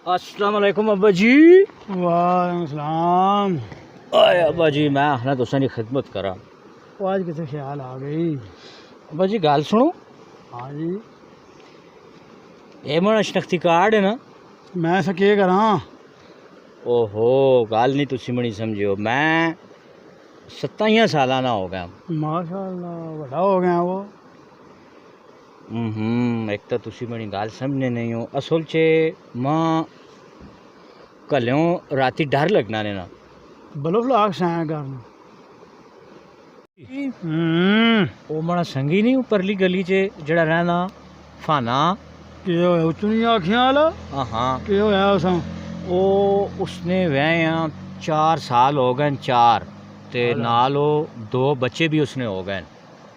अस्सलाम वालेकुम अब्बा जी। वालेकुम सलाम। आए अब्बा जी, मैं आखना तुसां दी खिदमत करा। आज किसे ख्याल आ गई? अब्बा जी गल सुनो, हाँ जी। ये मेरा शनाख्ती कार्ड है ना। मैं इसे केह् करां? ओहो, गल नहीं तुसी मनी समझियो, मैं 27 साल ना हो गया। माशाअल्लाह बड़ा हो गया वो। एक तो तुसी मनी गल समझने नहीं हो। असल च मां कल्यों राती डर लगना ने ना। बलो फ्लाक सैं करना। वो मेरा संगी नहीं परली गली च जेड़ा रहना फाना। केह् होया उच्चू नहीं आखियां आला? हाँ, केह् होया उसां? वो उसने व्याह 4 साल हो गए, 4 ते नाल वो 2 बच्चे भी उसने हो गए।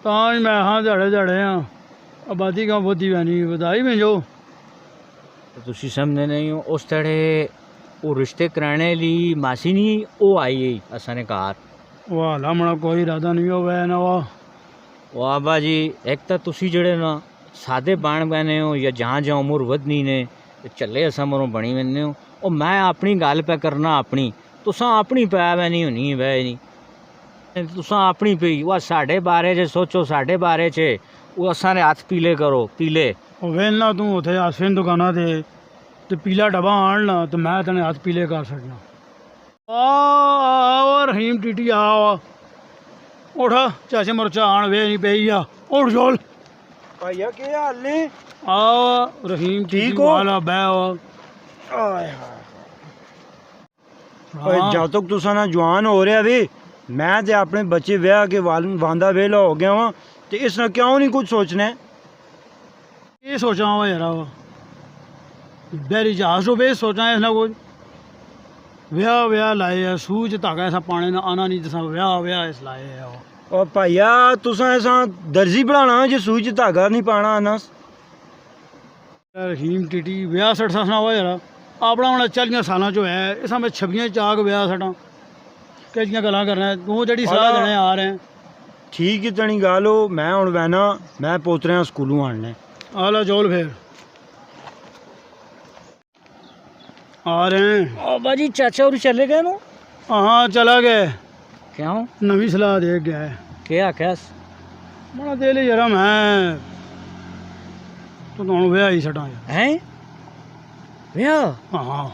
तां ही मैं हाँ जड़े हाँ आबादी का बोधी बनी बधाई में जो तुसी समझने नहीं हो। उस तड़े वो रिश्ते कराने ली मासी नहीं वो आई असाने घर। वो हाला मना कोई इरादा नहीं हो वै ना वो। बाबा जी एक तो तुसी जड़े ना सादे बन बने हो या जहाँ जहाँ उम्र वधनी ने चले असा मरों बनी बने हो। और मैं अपनी गल पे करना अपनी, तुसां अपनी पै वै नहीं होनी वै नहीं, तुसां अपनी पी वह साढ़े बारे च सोचो, साढ़े बारे च वो असा ने हथ पीले करो पीले। वेलना तू उत्थे आसफिन दुकाना ते पीला डब्बा आन ना तो मैं तेने हथ पीले कर सकना। आ रहीम टीटी आ उठ चाचे मुरचा आन वे नहीं पई आ उठ जोल भैया के हाल ने? आ रहीम ठीक हो? वाला बै जब तक तुसा ना जवान हो रहा वे मैं ते अपने बच्चे ब्याह के वांदा वेला हो गया वां ते इस ना क्यों नहीं कुछ सोचना है? ये सोचा हुआ यार बैरी जहाज तो बे सोचा इसना कुछ ब्याह व्याह लाए है सूच धागा ऐसा पाने ना आना नहीं दसा ब्याह व्याह इस लाए है वो। और भैया तुसा ऐसा दर्जी पढ़ाना जो सूई च धागा नहीं पाना आना। रहीम टीटी ब्याह सठ सना हुआ यार अपना हूँ 40 साल चो है इस मैं 26 चाक ब्याह सटा कैजियां गल्लां करना तू जी सलाह देने आ रहे हैं। ठीक ही तनी गल हो मैं हूँ वैना मैं पोतरे स्कूलों आने आला जोल फिर आ रहे हैं। बाबा जी चाचा और चले गए नो। हाँ चला गए क्यों? नवी सलाह दे गया है क्या बड़ा दिल यार मैं तो तुम ब्याह ही सटा हैं भैया? हाँ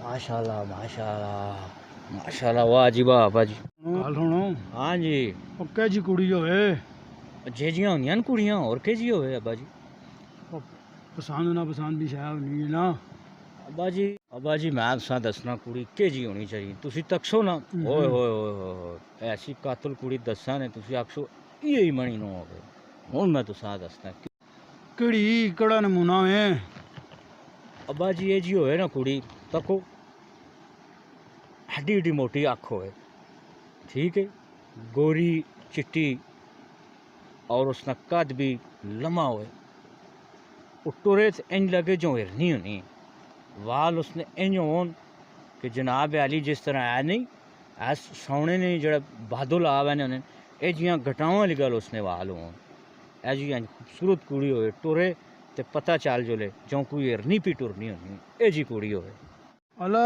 माशाल्लाह माशाल्लाह माशाल्लाह, वाह जी वाह बाबा जी। गल सुनो हाँ जी, पक्के जी कुड़ी होवे जे जियां होंदियां न कुड़ियां और के जी होवे अब्बा जी। पसंद ना पसंद भी शायद नहीं है ना अब्बा जी मैं तुसां दसना कुड़ी के जी होनी चाहिए। तुसी तकसो ना ओए होए होए होए ऐसी कातल कुड़ी दसा ने तुसी आखसो ये ही मनी नो होवे। हुन मैं तुसां दसना केड़ी कड़ा नमूना है। अब्बा जी ये जी होए ना कुड़ी तको हड्डी हड्डी मोटी अख होए, ठीक है, गोरी चिट्टी और उसका कद भी लम्बा होए, टुरे इंज लगे जो हिरनी होनी, वाल उसने इंज होन कि जनाब आली जिस तरह है नहीं ऐस सोने ने जड़ा बादल आवे ने ये जियां घटावां वाली गल उसने वाल होन ऐ जी खूबसूरत कुड़ी होए टुरे ते पता चल जोले जो कोई हिरनी पी टुरनी होनी ये जी कुड़ी होए। अला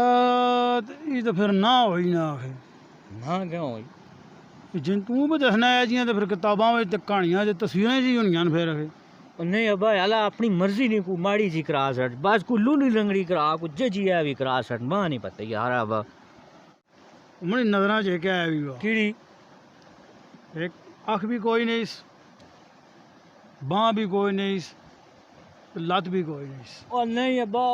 ये तो फिर ना होई ना आखे ना क्यों होई? जिन तू भी दसना है जियां तो फिर किताबां में कहानियां ते तस्वीरें जी होनियां न फिर आखे नहीं अब्बा याला अपनी मर्जी नहीं को माड़ी जी करा सट बस को लूली लंगड़ी करा को जे जी है भी करा सट मां नहीं पता यार। अब्बा उमड़ी नजरां च क्या है भी वो कीड़ी एक अख भी कोई नहीं बाँ भी कोई नहीं लत भी कोई नहीं। और नहीं अब्बा